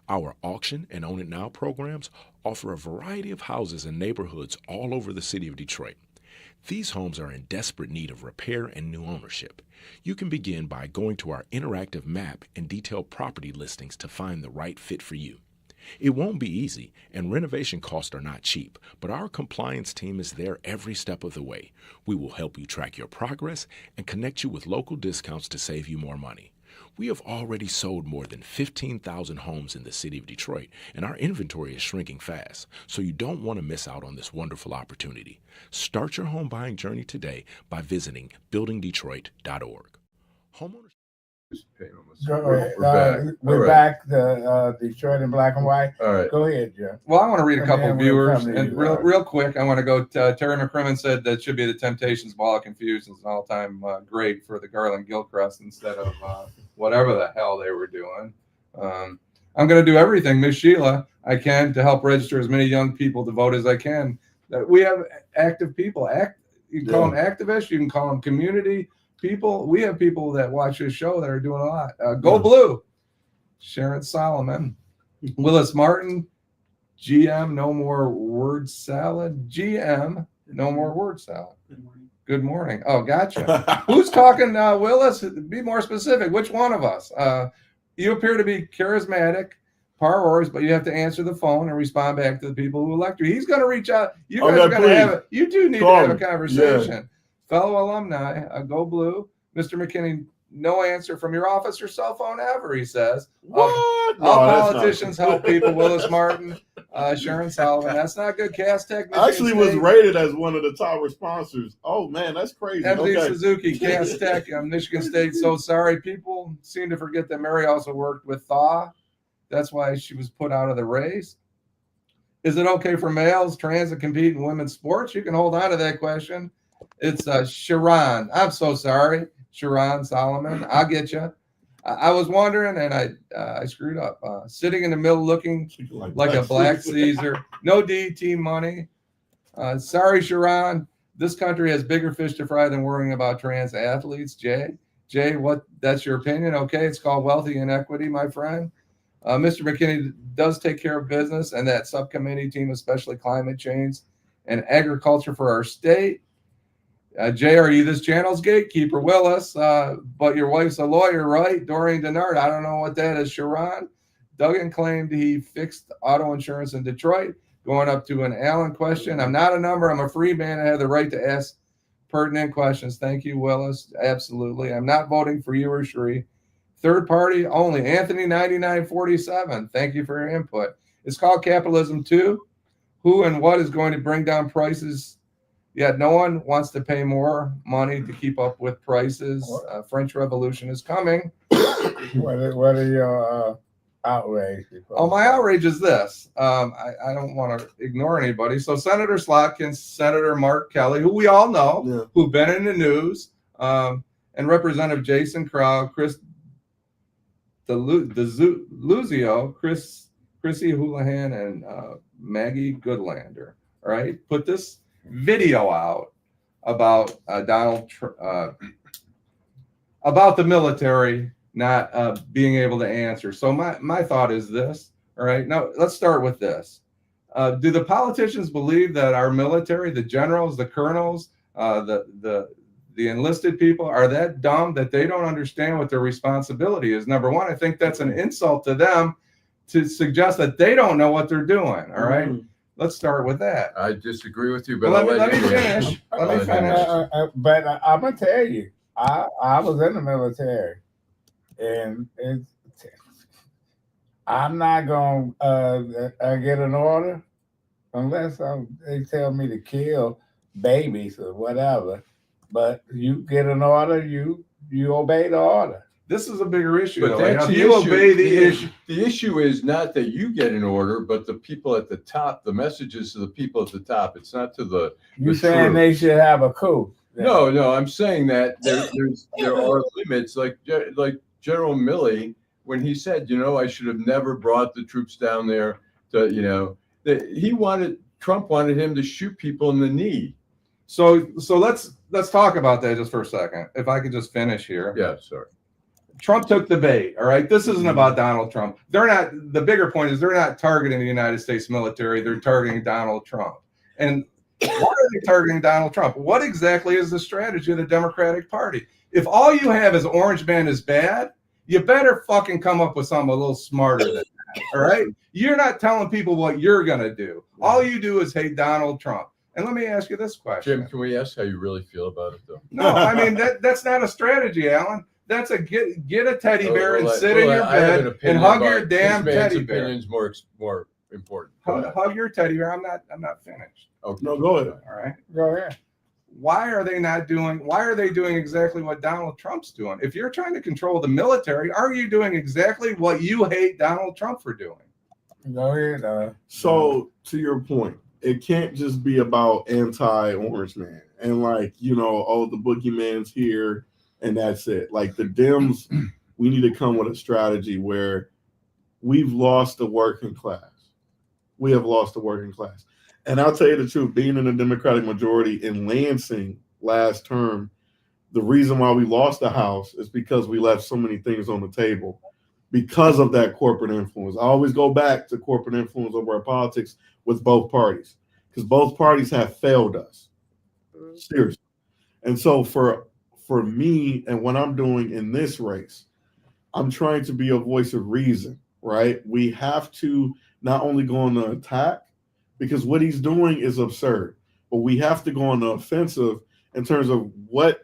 Our auction and Own It Now programs offer a variety of houses and neighborhoods all over the city of Detroit. These homes are in desperate need of repair and new ownership. You can begin by going to our interactive map and detailed property listings to find the right fit for you. It won't be easy, and renovation costs are not cheap, but our compliance team is there every step of the way. We will help you track your progress and connect you with local discounts to save you more money. We have already sold more than 15,000 homes in the city of Detroit, and our inventory is shrinking fast, so you don't want to miss out on this wonderful opportunity. Start your home buying journey today by visiting buildingdetroit.org. Homeowners Go ahead. We're back. We're All right. back to Detroit in black and white. All right. Go ahead, Jeff. Well, I want to read a And couple then of we'll viewers, come to and you, real quick, I want to go. Terry McCrimmon said that should be the Temptations' Ball of Confusion. It's an all-time great for the Garland Gilchrist instead of whatever the hell they were doing. I'm going to do everything, Miss Sheila, I can to help register as many young people to vote as I can. We have active people. You can call them activists. You can call them community people. We have people that watch this show that are doing a lot. Go Blue. Sharon Solomon. Willis Martin. GM, no more word salad. GM, no more word salad. Good morning. Good morning. Oh, gotcha. Who's talking, Willis? Be more specific. Which one of us? You appear to be charismatic, powers, but you have to answer the phone and respond back to the people who elect you. He's going to reach out. You guys are going to have it. You do need to have a conversation. Yeah. Fellow alumni, Go Blue. Mr. McKinney, no answer from your office or cell phone ever, he says. What? All politicians help people. Willis Martin, Sharon Solomon. That's not good. Castech actually was rated as one of the top sponsors. Oh, man, that's crazy. MD Suzuki, Castech, Michigan State. So sorry. People seem to forget that Mary also worked with Thaw. That's why she was put out of the race. Is it okay for males, trans, to compete in women's sports? You can hold on to that question. It's Sharon. I'm so sorry. Sharon Solomon, I'll get you. I was wondering, and I screwed up. Sitting in the middle, looking like a black Caesar. No DT money. Sorry, Sharon. This country has bigger fish to fry than worrying about trans athletes. Jay, what? That's your opinion? Okay, it's called wealthy inequity, my friend. Mr. McKinney does take care of business, and that subcommittee team, especially climate change and agriculture for our state. Jay, are you this channel's gatekeeper? Willis, but your wife's a lawyer, right? Doreen Denard, I don't know what that is. Sharon, Duggan claimed he fixed auto insurance in Detroit. Going up to an Allan question. I'm not a number. I'm a free man. I have the right to ask pertinent questions. Thank you, Willis. Absolutely. I'm not voting for you or Shri. Third party only. Anthony 9947. Thank you for your input. It's called capitalism too. Who and what is going to bring down prices? Yet no one wants to pay more money to keep up with prices. French Revolution is coming. What are your outrage? Oh, my outrage is this. I don't want to ignore anybody. So Senator Slotkin, Senator Mark Kelly, who we all know, who've been in the news, and Representative Jason Crow, Chris Luzio, Chrissy Houlihan, and Maggie Goodlander. All right, put this video out about about the military not being able to answer. So my thought is this. All right, now let's start with this. Do the politicians believe that our military, the generals, the colonels, the enlisted people are that dumb that they don't understand what their responsibility is? Number one, I think that's an insult to them to suggest that they don't know what they're doing. All right. Let's start with that. I disagree with you, but let me finish. Let me finish. But I'm gonna tell you, I was in the military, and I'm not gonna get an order unless they tell me to kill babies or whatever. But you get an order, you obey the order. This is a bigger issue. But that's the issue. Obey the issue. The issue is not that you get an order, but the people at the top. The messages to the people at the top. It's not to the. You saying they should have a coup? No. I'm saying that there are limits. Like General Milley, when he said, I should have never brought the troops down there. Trump wanted him to shoot people in the knee. So let's talk about that just for a second. If I could just finish here. Yeah, sorry. Trump took the bait. All right. This isn't about Donald Trump. The bigger point is they're not targeting the United States military. They're targeting Donald Trump. And why are they targeting Donald Trump? What exactly is the strategy of the Democratic Party? If all you have is Orange Man is bad, you better fucking come up with something a little smarter than that. All right. You're not telling people what you're going to do. All you do is hate Donald Trump. And let me ask you this question. Jim, can we ask how you really feel about it, though? No, I mean, that's not a strategy, Alan. That's a get a teddy bear and sit in your bed and hug your damn teddy bear. Opinion's more important. Hug your teddy bear. I'm not finished. Okay. No, go ahead. All right. Go ahead. why are they doing exactly what Donald Trump's doing? If you're trying to control the military, are you doing exactly what you hate Donald Trump for doing? Go ahead. So to your point, it can't just be about anti-Orange Man and like, oh, the boogeyman's here and that's it. Like the Dems, we need to come with a strategy where we've lost the working class. We have lost the working class. And I'll tell you the truth, being in the Democratic majority in Lansing last term, the reason why we lost the House is because we left so many things on the table because of that corporate influence. I always go back to corporate influence over our politics with both parties because both parties have failed us. Seriously. And so for me and what I'm doing in this race, I'm trying to be a voice of reason, right? We have to not only go on the attack because what he's doing is absurd, but we have to go on the offensive in terms of what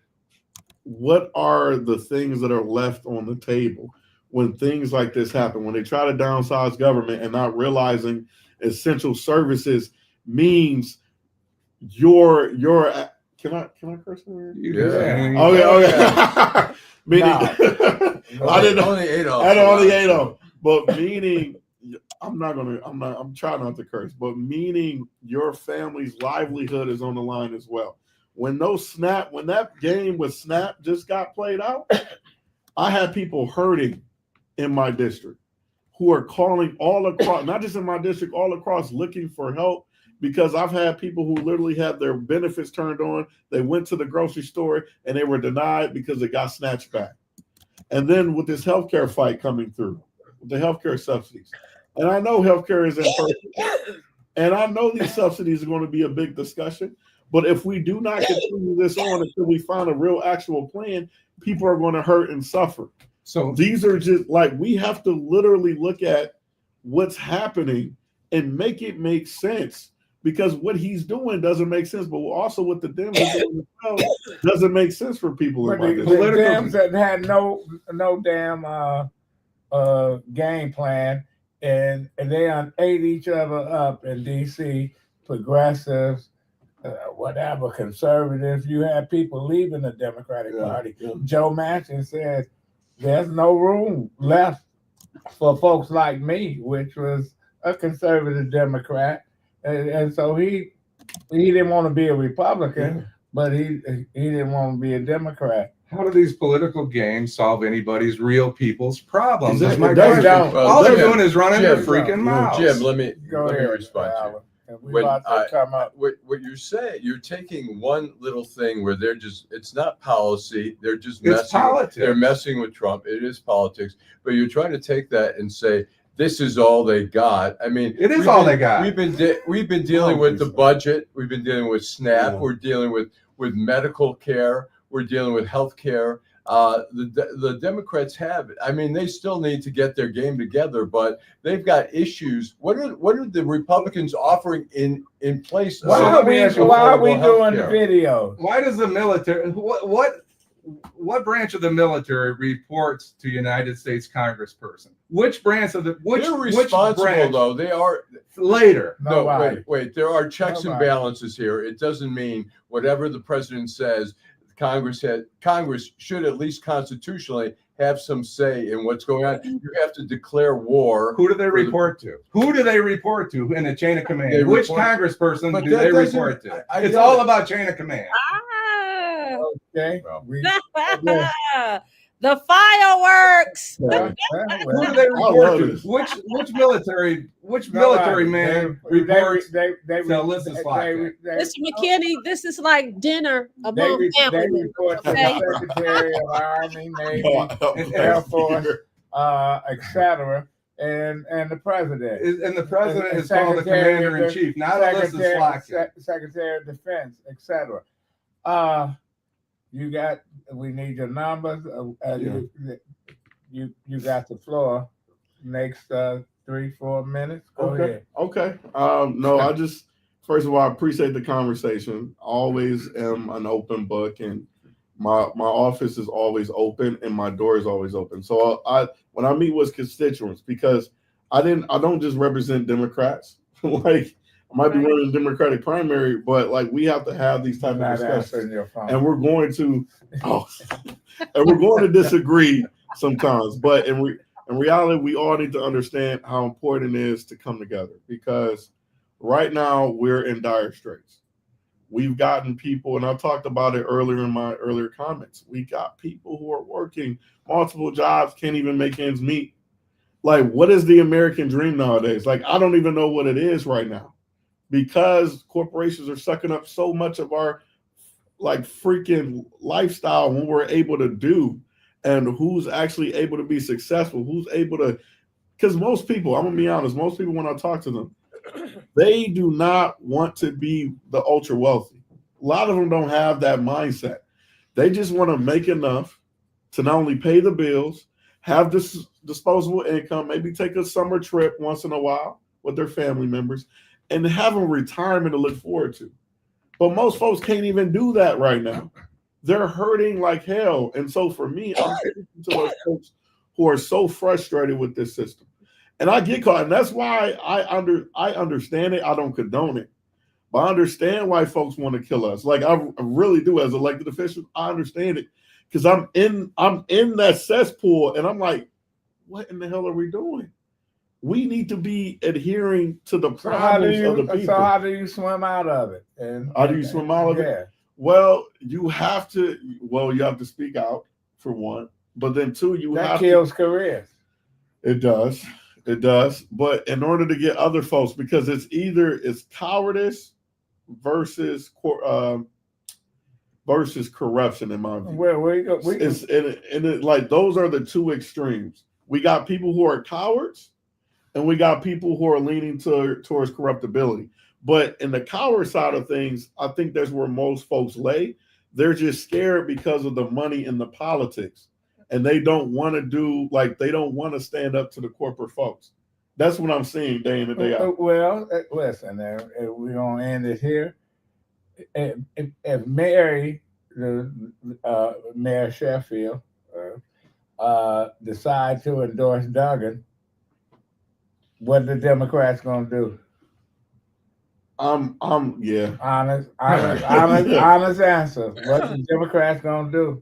are the things that are left on the table when things like this happen, when they try to downsize government and not realizing essential services means your can I curse here? Yeah. Okay. Meaning, I didn't know. Only Adolph. I only Adolph. But meaning, I'm trying not to curse, but meaning your family's livelihood is on the line as well. When that game with Snap just got played out, I had people hurting in my district who are calling all across, not just in my district, all across looking for help because I've had people who literally had their benefits turned on. They went to the grocery store and they were denied because it got snatched back. And then with this healthcare fight coming through, with the healthcare subsidies, and I know healthcare is imperfect, and I know these subsidies are going to be a big discussion. But if we do not continue this on until we find a real actual plan, people are going to hurt and suffer. So these are just like, we have to literally look at what's happening and make it make sense because what he's doing doesn't make sense. But also what the Dems are doing as well doesn't make sense for people. But the Dems that had no damn game plan, and they ate each other up in D.C. Progressives, whatever, conservatives. You had people leaving the Democratic Party. Yeah. Joe Manchin said there's no room left for folks like me, which was a conservative Democrat, and so he didn't want to be a Republican, but he didn't want to be a Democrat. How do these political games solve anybody's real people's problems? That's my question. All they're doing is running their freaking mouths. Jim, let me respond to you. What you're saying, you're taking one little thing where it's not policy, they're just messing with Trump. It is politics, but you're trying to take that and say this is all they got. I mean, it is all they got. We've been dealing with the budget, we've been dealing with SNAP, we're dealing with medical care, we're dealing with health care. The Democrats have it. I mean, they still need to get their game together, but they've got issues. What are the Republicans offering in place? Why are we doing the video? Why does the military? What branch of the military reports to United States Congressperson? Which branch of the they're responsible though? They are later. No, wait. There are checks and balances here. It doesn't mean whatever the president says. Congress should at least constitutionally have some say in what's going on. You have to declare war. Who do they report to? Who do they report to in the chain of command? Which congressperson do they report to? It's all about chain of command. Okay. The fireworks. Who do they report to? Which military man reports to Alyssa Slack? Mr. McKinney, this is like dinner among family. They report to the Secretary of Army, Navy, Air Force, etc., and the president. And the president is called the commander in chief, not Alyssa Slack. Secretary of Defense, etc. We need your numbers. You got the floor. Next 3-4 minutes. Go ahead. Okay. No, first of all, I appreciate the conversation. Always am an open book, and my office is always open, and my door is always open. So when I meet with constituents, because I don't just represent Democrats. Like I might be running a Democratic primary, but like we have to have these type of discussions, and we're going to, and we're going to disagree sometimes. But in reality, we all need to understand how important it is to come together, because right now we're in dire straits. We've gotten people, and I talked about it earlier in my earlier comments. We got people who are working multiple jobs, can't even make ends meet. Like, what is the American dream nowadays? Like, I don't even know what it is right now, because corporations are sucking up so much of our like freaking lifestyle, when we're able to do, and who's actually able to be successful, who's able to, because most people, I'm gonna be honest, most people, when I talk to them, they do not want to be the ultra wealthy. A lot of them don't have that mindset. They just want to make enough to not only pay the bills, have this disposable income, maybe take a summer trip once in a while with their family members, and have a retirement to look forward to. But most folks can't even do that right now. They're hurting like hell. And so for me, I'm speaking to those folks who are so frustrated with this system. And I get caught, and that's why I understand it. I don't condone it, but I understand why folks want to kill us. Like I really do, as elected officials, I understand it, because I'm in that cesspool, and I'm like, what in the hell are we doing? We need to be adhering to the problems of the people. So how do you swim out of it? And how do you swim out of it? Well, you have to speak out, for one, but then two, that kills careers. It does. It does. But in order to get other folks, because it's cowardice versus corruption, in my view. Like those are the two extremes. We got people who are cowards, and we got people who are leaning towards corruptibility. But in the coward side of things, I think that's where most folks lay. They're just scared because of the money and the politics. And they don't want to they don't want to stand up to the corporate folks. That's what I'm seeing day in and day out. Well, listen, we're going to end it here. If Mary, Mayor Sheffield, decide to endorse Duggan, what the Democrats going to do? Yeah. Honest answer. What the Democrats going to do?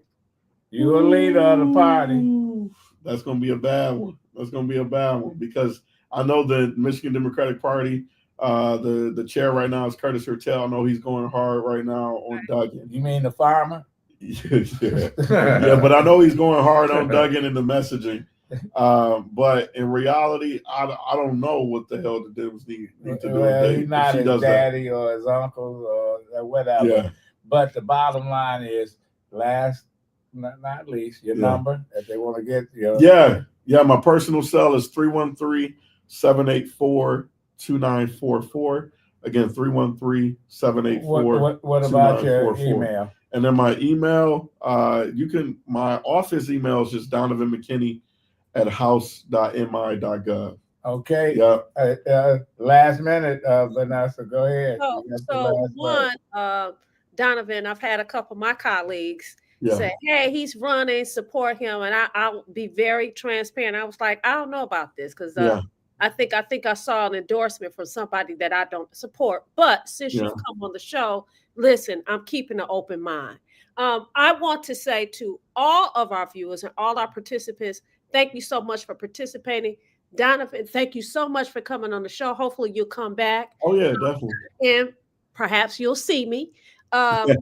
You a leader of the party. That's going to be a bad one. Because I know the Michigan Democratic Party, the chair right now is Curtis Hertel. I know he's going hard right now on Duggan. You mean the farmer? Yeah, but I know he's going hard on Duggan in the messaging. But in reality, I don't know what the hell the Dems need to do. Well, he's not his daddy or his uncle or whatever. Yeah. But the bottom line is, last not least, your number, if they want to get your my personal cell is 313-784-2944. Again, 313-784. What about your email? And then my email, my office email is just Donavan McKinney at house.mi.gov. Okay. Yeah. Last minute, Vanessa, go ahead. Donavan, I've had a couple of my colleagues say, hey, he's running, support him. And I'll be very transparent. I was like, I don't know about this, because I think I saw an endorsement from somebody that I don't support. But since you've come on the show, listen, I'm keeping an open mind. I want to say to all of our viewers and all our participants, thank you so much for participating. Donavan, thank you so much for coming on the show. Hopefully you'll come back. Oh, yeah, definitely. And perhaps you'll see me. And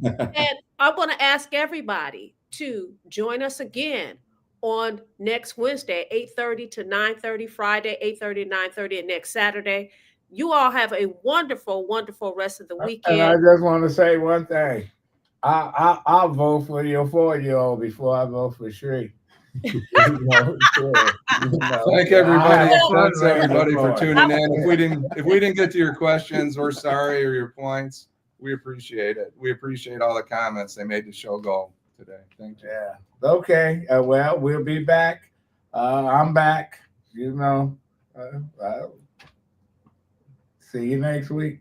I want to ask everybody to join us again on next Wednesday, 8:30 to 9:30, Friday, 8:30 to 9:30, and next Saturday. You all have a wonderful, wonderful rest of the weekend. And I just want to say one thing. I'll vote for your 4-year-old before I vote for Shri. Thank everybody. Thanks everybody for tuning in. If we didn't get to your questions, we're sorry, or your points. We appreciate it. We appreciate all the comments. They made the show go today. Thank you. Yeah. Okay. Well, we'll be back. I'm back. See you next week.